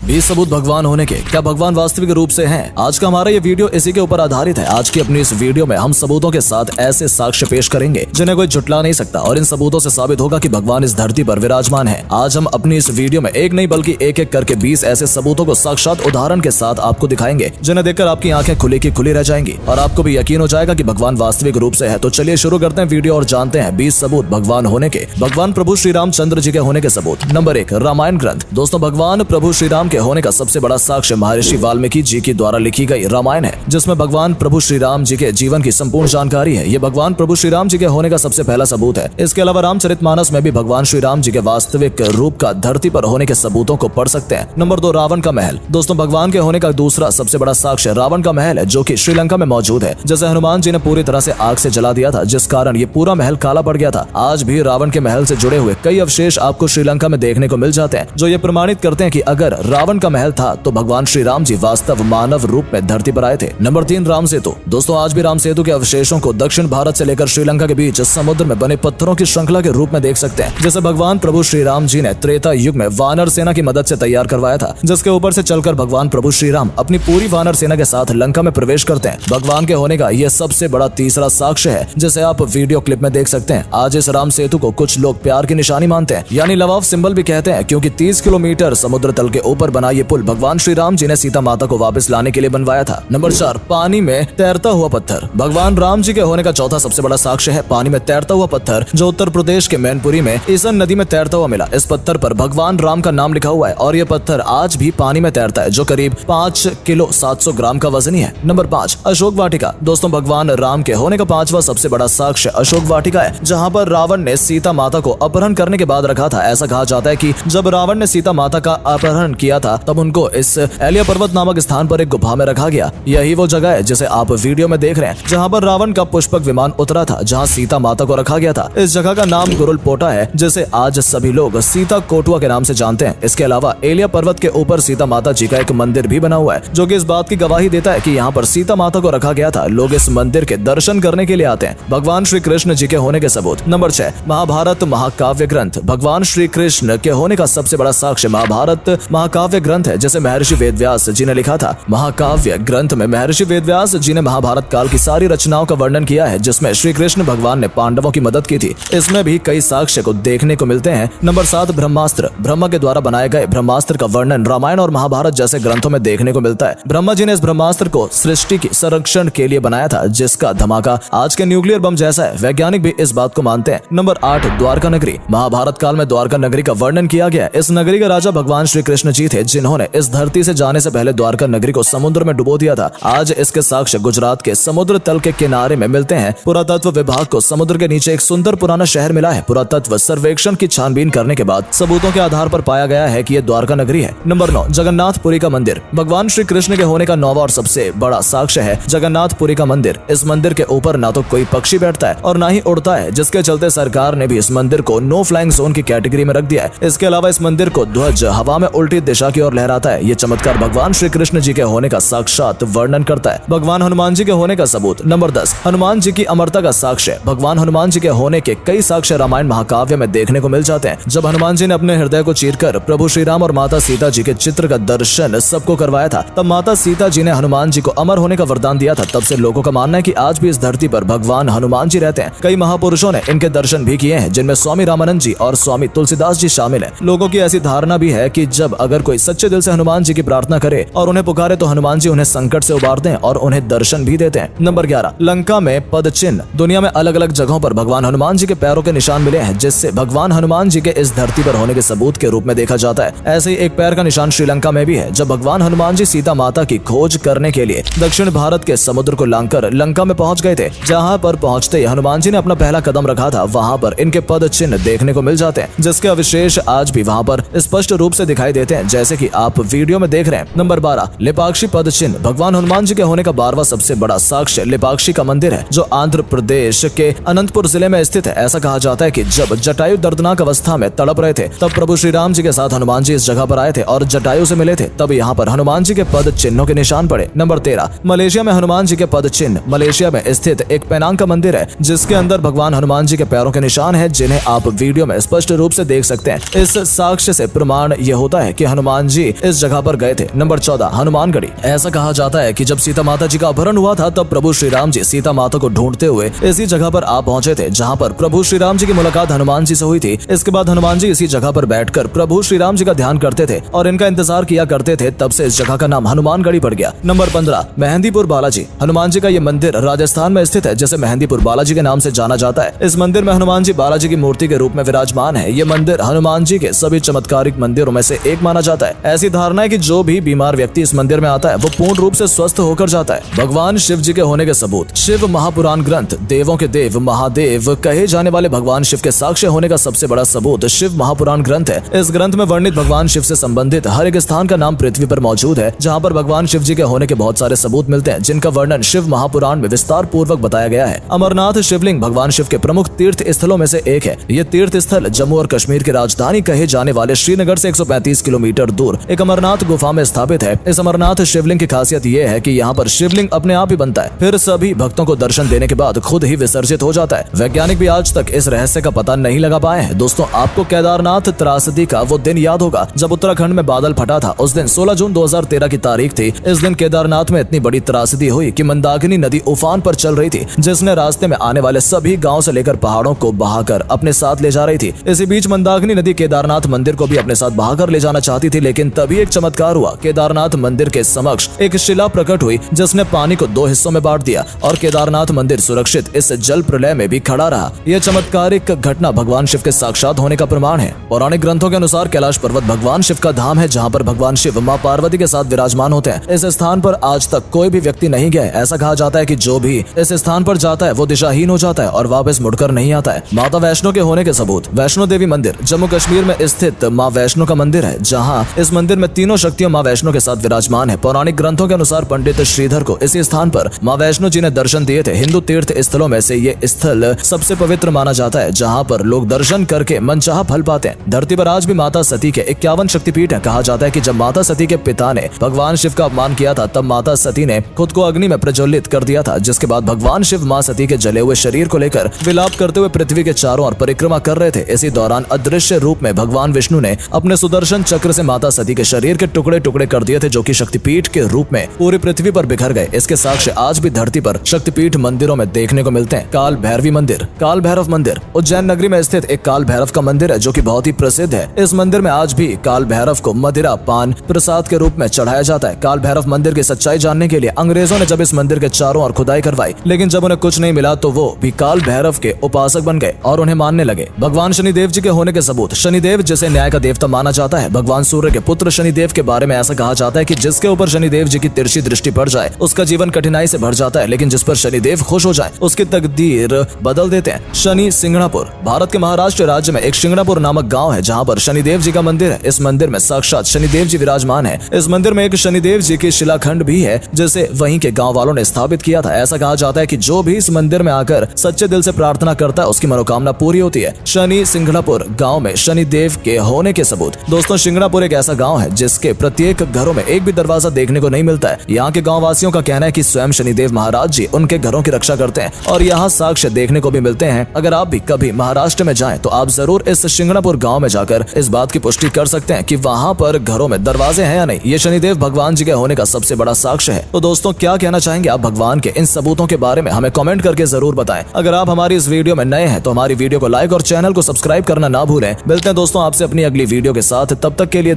20 सबूत भगवान होने के, क्या भगवान वास्तविक रूप से हैं? आज का हमारा ये वीडियो इसी के ऊपर आधारित है। आज की अपनी इस वीडियो में हम सबूतों के साथ ऐसे साक्ष्य पेश करेंगे जिन्हें कोई झुटला नहीं सकता और इन सबूतों से साबित होगा कि भगवान इस धरती पर विराजमान है। आज हम अपनी इस वीडियो में एक नहीं बल्कि एक एक करके 20 ऐसे सबूतों को साक्षात उदाहरण के साथ आपको दिखाएंगे जिन्हें देखकर आपकी आंखें खुली की खुली रह जाएंगी और आपको भी यकीन हो जाएगा कि भगवान वास्तविक रूप से है। तो चलिए शुरू करते हैं वीडियो और जानते हैं 20 सबूत भगवान होने के, भगवान प्रभु श्री रामचंद्र जी के होने के सबूत। नंबर 1, रामायण ग्रंथ। दोस्तों, भगवान प्रभु श्री राम के होने का सबसे बड़ा साक्ष्य महर्षि वाल्मीकि जी के द्वारा लिखी गई रामायण है, जिसमें भगवान प्रभु श्री राम जी के जीवन की संपूर्ण जानकारी है। ये भगवान प्रभु श्री राम जी के होने का सबसे पहला सबूत है। इसके अलावा रामचरितमानस में भी भगवान श्री राम जी के वास्तविक रूप का धरती पर होने के सबूतों को पढ़ सकते हैं। नंबर 2, रावण का महल। दोस्तों, भगवान के होने का दूसरा सबसे बड़ा साक्ष्य रावण का महल है, जो कि श्रीलंका में मौजूद है। जैसे हनुमान जी ने पूरी तरह से आग से जला दिया था, जिस कारण ये पूरा महल काला पड़ गया था। आज भी रावण के महल से जुड़े हुए कई अवशेष आपको श्रीलंका में देखने को मिल जाते हैं, जो ये प्रमाणित करते हैं कि अगर रावण का महल था तो भगवान श्री राम जी वास्तव मानव रूप में धरती पर आए थे। नंबर 3, राम सेतु। दोस्तों, आज भी राम सेतु के अवशेषों को दक्षिण भारत से लेकर श्रीलंका के बीच समुद्र में बने पत्थरों की श्रृंखला के रूप में देख सकते हैं, जैसे भगवान प्रभु श्री राम जी ने त्रेता युग में वानर सेना की मदद से तैयार करवाया था, जिसके ऊपर से चलकर भगवान प्रभु श्री राम अपनी पूरी वानर सेना के साथ लंका में प्रवेश करते हैं। भगवान के होने का यह सबसे बड़ा तीसरा साक्ष्य है, जिसे आप वीडियो क्लिप में देख सकते हैं। आज इस राम सेतु को कुछ लोग प्यार की निशानी मानते हैं, यानी लव ऑफ सिंबल भी कहते हैं, क्योंकि 30 किलोमीटर समुद्र तल के ऊपर बना ये पुल भगवान श्री राम जी ने सीता माता को वापस लाने के लिए बनवाया था। नंबर 4, पानी में तैरता हुआ पत्थर। भगवान राम जी के होने का चौथा सबसे बड़ा साक्ष्य है पानी में तैरता हुआ पत्थर, जो उत्तर प्रदेश के मैनपुरी में ईसन नदी में तैरता हुआ मिला। इस पत्थर पर भगवान राम का नाम लिखा हुआ है और यह पत्थर आज भी पानी में तैरता है, जो करीब 5 किलो 700 ग्राम का वजनी है। नंबर 5, अशोक वाटिका। दोस्तों, भगवान राम के होने का पांचवा सबसे बड़ा साक्ष्य अशोक वाटिका है, जहाँ पर रावण ने सीता माता को अपहरण करने के बाद रखा था। ऐसा कहा जाता है कि जब रावण ने सीता माता का अपहरण किया था, तब उनको इस एलिया पर्वत नामक स्थान पर एक गुफा में रखा गया। यही वो जगह है जिसे आप वीडियो में देख रहे हैं, जहाँ पर रावण का पुष्पक विमान उतरा था, जहाँ सीता माता को रखा गया था। इस जगह का नाम गुरुल पोटा है, जिसे आज सभी लोग सीता कोटुआ के नाम से जानते हैं। इसके अलावा एलिया पर्वत के ऊपर सीता माता जी का एक मंदिर भी बना हुआ है, जो कि इस बात की गवाही देता है कि यहाँ पर सीता माता को रखा गया था। लोग इस मंदिर के दर्शन करने के लिए आते हैं। भगवान श्री कृष्ण जी के होने के सबूत। नंबर 6, महाभारत महाकाव्य ग्रंथ। भगवान श्री कृष्ण के होने का सबसे बड़ा साक्ष्य महाभारत महाकाव्य ग्रंथ है, जिसे महर्षि वेदव्यास जी ने लिखा था। महाकाव्य ग्रंथ में महर्षि वेदव्यास जी ने महाभारत काल की सारी रचनाओं का वर्णन किया है, जिसमें श्री कृष्ण भगवान ने पांडवों की मदद की थी। इसमें भी कई साक्ष्य को देखने को मिलते हैं। नंबर 7, ब्रह्मास्त्र। ब्रह्मा के द्वारा बनाए गए ब्रह्मास्त्र का वर्णन रामायण और महाभारत जैसे ग्रंथों में देखने को मिलता है। ब्रह्मा जी ने इस ब्रह्मास्त्र को सृष्टि की संरक्षण के लिए बनाया था, जिसका धमाका आज के न्यूक्लियर बम जैसा है। वैज्ञानिक भी इस बात को मानते हैं। नंबर 8, द्वारका नगरी। महाभारत काल में द्वारका नगरी का वर्णन किया गया। इस नगरी के राजा भगवान श्री कृष्ण जी थे, जिन्होंने इस धरती से जाने से पहले द्वारका नगरी को समुद्र में डुबो दिया था। आज इसके साक्ष्य गुजरात के समुद्र तल के किनारे में मिलते हैं। पुरातत्व विभाग को समुद्र के नीचे एक सुंदर पुराना शहर मिला है। पुरातत्व सर्वेक्षण की छानबीन करने के बाद सबूतों के आधार पर पाया गया है कि यह द्वारका नगरी है। नंबर 9, जगन्नाथपुरी का मंदिर। भगवान श्री कृष्ण के होने का 9वां और सबसे बड़ा साक्ष्य है जगन्नाथपुरी का मंदिर। इस मंदिर के ऊपर ना तो कोई पक्षी बैठता है और ना ही उड़ता है, जिसके चलते सरकार ने भी इस मंदिर को नो फ्लाइंग जोन की कैटेगरी में रख दिया है। इसके अलावा इस मंदिर को ध्वज हवा में उल्टी दिशा की ओर लहराता है। ये चमत्कार भगवान श्री कृष्ण जी के होने का साक्षात वर्णन करता है। भगवान हनुमान जी के होने का सबूत। नंबर 10, हनुमान जी की अमरता का साक्ष्य। भगवान हनुमान जी के होने के कई साक्ष्य रामायण महाकाव्य में देखने को मिल जाते हैं। जब हनुमान जी ने अपने हृदय को चीरकर प्रभु श्री राम और माता सीता जी के चित्र का दर्शन सबको करवाया था, तब माता सीता जी ने हनुमान जी को अमर होने का वरदान दिया था। तब से लोगों का मानना है कि आज भी इस धरती पर भगवान हनुमान जी रहते हैं। कई महापुरुषों ने इनके दर्शन भी किए हैं, जिनमें स्वामी रामानंद जी और स्वामी तुलसीदास जी शामिल हैं। लोगों की ऐसी धारणा भी है कि जब अगर कोई सच्चे दिल से हनुमान जी की प्रार्थना करे और उन्हें पुकारे, तो हनुमान जी उन्हें संकट से उबारते हैं और उन्हें दर्शन भी देते हैं। नंबर 11, लंका में पद चिन्ह। दुनिया में अलग अलग जगहों पर भगवान हनुमान जी के पैरों के निशान मिले हैं, जिससे भगवान हनुमान जी के इस धरती पर होने के सबूत के रूप में देखा जाता है। ऐसे ही एक पैर का निशान श्रीलंका में भी है, जब भगवान हनुमान जी सीता माता की खोज करने के लिए दक्षिण भारत के समुद्र को लांघकर लंका में पहुंच गए थे। जहां पर पहुंचते ही हनुमान जी ने अपना पहला कदम रखा था, वहां पर इनके पद चिन्ह देखने को मिल जाते हैं, जिसके अवशेष आज भी वहां पर स्पष्ट रूप से दिखाई देते हैं, जैसे कि आप वीडियो में देख रहे हैं। नंबर 12, लेपाक्षी पद चिन्ह। भगवान हनुमान जी के होने का 12वां सबसे बड़ा साक्ष्य लेपाक्षी का मंदिर है, जो आंध्र प्रदेश के अनंतपुर जिले में स्थित है। ऐसा कहा जाता है कि जब जटायु दर्दनाक अवस्था में तड़प रहे थे, तब प्रभु श्री राम जी के साथ हनुमान जी इस जगह पर आए थे और जटायु से मिले थे। तब यहाँ पर हनुमान जी के पद चिन्हों के निशान पड़े। नंबर 13, मलेशिया में हनुमान जी के पद चिन्ह। मलेशिया में स्थित एक पेनांग का मंदिर है, जिसके अंदर भगवान हनुमान जी के पैरों के निशान है, जिन्हें आप वीडियो में स्पष्ट रूप से देख सकते हैं। इस साक्ष्य से प्रमाण यह होता है कि हनुमान हनुमान जी इस जगह पर गए थे। नंबर 14, हनुमानगढ़ी। ऐसा कहा जाता है कि जब सीता माता जी का अपहरण हुआ था तब प्रभु श्री राम जी सीता माता को ढूंढते हुए इसी जगह पर आ पहुंचे थे, जहां पर प्रभु श्री राम जी की मुलाकात हनुमान जी से हुई थी। इसके बाद हनुमान जी इसी जगह पर बैठकर प्रभु श्री राम जी का ध्यान करते थे और इनका इंतजार किया करते थे, तब से इस जगह का नाम हनुमानगढ़ी पड़ गया। नंबर 15, मेहंदीपुर बालाजी। हनुमान जी का ये मंदिर राजस्थान में स्थित है, जिसे मेहंदीपुर बालाजी के नाम से जाना जाता है। इस मंदिर में हनुमान जी बालाजी की मूर्ति के रूप में विराजमान है। ये मंदिर हनुमान जी के सभी चमत्कारिक मंदिरों में से एक माना जाता है। ऐसी धारणा है कि जो भी बीमार व्यक्ति इस मंदिर में आता है वो पूर्ण रूप से स्वस्थ होकर जाता है। भगवान शिव जी के होने के सबूत। शिव महापुराण ग्रंथ, देवों के देव महादेव कहे जाने वाले भगवान शिव के साक्ष्य होने का सबसे बड़ा सबूत शिव महापुराण ग्रंथ है। इस ग्रंथ में वर्णित भगवान शिव से संबंधित हर एक स्थान का नाम पृथ्वी पर मौजूद है, जहाँ पर भगवान शिव जी के होने के बहुत सारे सबूत मिलते हैं, जिनका वर्णन शिव महापुराण में विस्तार पूर्वक बताया गया है। अमरनाथ शिवलिंग भगवान शिव के प्रमुख तीर्थ स्थलों में से एक है। ये तीर्थ स्थल जम्मू और कश्मीर की राजधानी कहे जाने वाले श्रीनगर से 135 किलोमीटर दूर एक अमरनाथ गुफा में स्थापित है। इस अमरनाथ शिवलिंग की खासियत ये है कि यहाँ पर शिवलिंग अपने आप ही बनता है, फिर सभी भक्तों को दर्शन देने के बाद खुद ही विसर्जित हो जाता है। वैज्ञानिक भी आज तक इस रहस्य का पता नहीं लगा पाए हैं। दोस्तों, आपको केदारनाथ त्रासदी का वो दिन याद होगा जब उत्तराखंड में बादल फटा था। उस दिन 16 जून 2013 की तारीख थी। इस दिन केदारनाथ में इतनी बड़ी त्रासदी हुई कि मंदाकिनी नदी उफान पर चल रही थी, जिसने रास्ते में आने वाले सभी गांव से लेकर पहाड़ों को बहाकर अपने साथ ले जा रही थी। इसी बीच मंदाकिनी नदी केदारनाथ मंदिर को भी अपने साथ बहाकर ले जाना चाहती थी, लेकिन तभी एक चमत्कार हुआ। केदारनाथ मंदिर के समक्ष एक शिला प्रकट हुई, जिसने पानी को 2 हिस्सों में बांट दिया और केदारनाथ मंदिर सुरक्षित इस जल प्रलय में भी खड़ा रहा। यह चमत्कारिक घटना भगवान शिव के साक्षात होने का प्रमाण है। पौराणिक ग्रंथों के अनुसार कैलाश पर्वत भगवान शिव का धाम है, जहाँ पर भगवान शिव माँ पार्वती के साथ विराजमान होते हैं। इस स्थान पर आज तक कोई भी व्यक्ति नहीं गया। ऐसा कहा जाता है कि जो भी इस स्थान पर जाता है वो दिशाहीन हो जाता है और वापस मुड़कर नहीं आता है। माता वैष्णो के होने के सबूत। वैष्णो देवी मंदिर जम्मू कश्मीर में स्थित माँ वैष्णो का मंदिर है, जहाँ इस मंदिर में तीनों शक्तियां माँ वैष्णो के साथ विराजमान है। पौराणिक ग्रंथों के अनुसार पंडित श्रीधर को इसी स्थान पर माँ वैष्णो जी ने दर्शन दिए थे। हिंदू तीर्थ स्थलों में से ये स्थल सबसे पवित्र माना जाता है, जहाँ पर लोग दर्शन करके मनचाहा फल पाते हैं। धरती पर आज भी माता सती के 51 शक्तिपीठ है। कहा जाता है कि जब माता सती के पिता ने भगवान शिव का अपमान किया था, तब माता सती ने खुद को अग्नि में प्रज्वलित कर दिया था, जिसके बाद भगवान शिव माँ सती के जले हुए शरीर को लेकर विलाप करते हुए पृथ्वी के चारों ओर परिक्रमा कर रहे थे। इसी दौरान अदृश्य रूप में भगवान विष्णु ने अपने सुदर्शन चक्र से माता सती के शरीर के टुकड़े टुकड़े कर दिए थे, जो कि शक्तिपीठ के रूप में पूरी पृथ्वी पर बिखर गए। इसके साक्ष्य आज भी धरती पर शक्तिपीठ मंदिरों में देखने को मिलते हैं। काल भैरवी मंदिर। काल भैरव मंदिर उज्जैन नगरी में स्थित एक काल भैरव का मंदिर है, जो कि बहुत ही प्रसिद्ध है। इस मंदिर में आज भी काल भैरव को मदिरा पान प्रसाद के रूप में चढ़ाया जाता है। काल भैरव मंदिर की सच्चाई जानने के लिए अंग्रेजों ने जब इस मंदिर के चारों ओर खुदाई करवाई, लेकिन जब उन्हें कुछ नहीं मिला तो वो भी काल भैरव के उपासक बन गए और उन्हें मानने लगे। भगवान शनिदेव जी के होने के सबूत। शनिदेव जिसे न्याय का देवता माना जाता है, भगवान सूर्य के पुत्र शनिदेव के बारे में ऐसा कहा जाता है कि जिसके ऊपर शनिदेव जी की तिरछी दृष्टि पड़ जाए उसका जीवन कठिनाई से भर जाता है, लेकिन जिस पर शनिदेव खुश हो जाए उसकी तकदीर बदल देते हैं। शनि सिंगणापुर। भारत के महाराष्ट्र राज्य में एक सिंगणापुर नामक गांव है, जहां पर शनिदेव जी का मंदिर है। इस मंदिर में साक्षात शनिदेव जी विराजमान है। इस मंदिर में एक शनिदेव जी की शिलाखंड भी है, जिसे वहीं के गांव वालों ने स्थापित किया था। ऐसा कहा जाता है कि जो भी इस मंदिर में आकर सच्चे दिल से प्रार्थना करता है उसकी मनोकामना पूरी होती है। शनि सिंगणापुर गांव में शनिदेव के होने के सबूत। दोस्तों, सिंगणापुर एक ऐसा गांव है जिसके प्रत्येक घरों में एक भी दरवाजा देखने को नहीं मिलता है। यहाँ के गाँव वासियों का कहना है कि स्वयं शनिदेव महाराज जी उनके घरों की रक्षा करते हैं और यहाँ साक्ष्य देखने को भी मिलते हैं। अगर आप भी कभी महाराष्ट्र में जाएं तो आप जरूर इस सिंगणापुर गांव में जाकर इस बात की पुष्टि कर सकते हैं कि वहाँ पर घरों में दरवाजे हैं या नहीं। ये शनिदेव भगवान जी के होने का सबसे बड़ा साक्ष्य है। तो दोस्तों, क्या कहना चाहेंगे आप भगवान के इन सबूतों के बारे में? हमें कमेंट करके जरूर बताएं। अगर आप हमारी इस वीडियो में नए हैं तो हमारी वीडियो को लाइक और चैनल को सब्सक्राइब करना ना भूलें। मिलते हैं दोस्तों आपसे अपनी अगली वीडियो के साथ। तब तक के लिए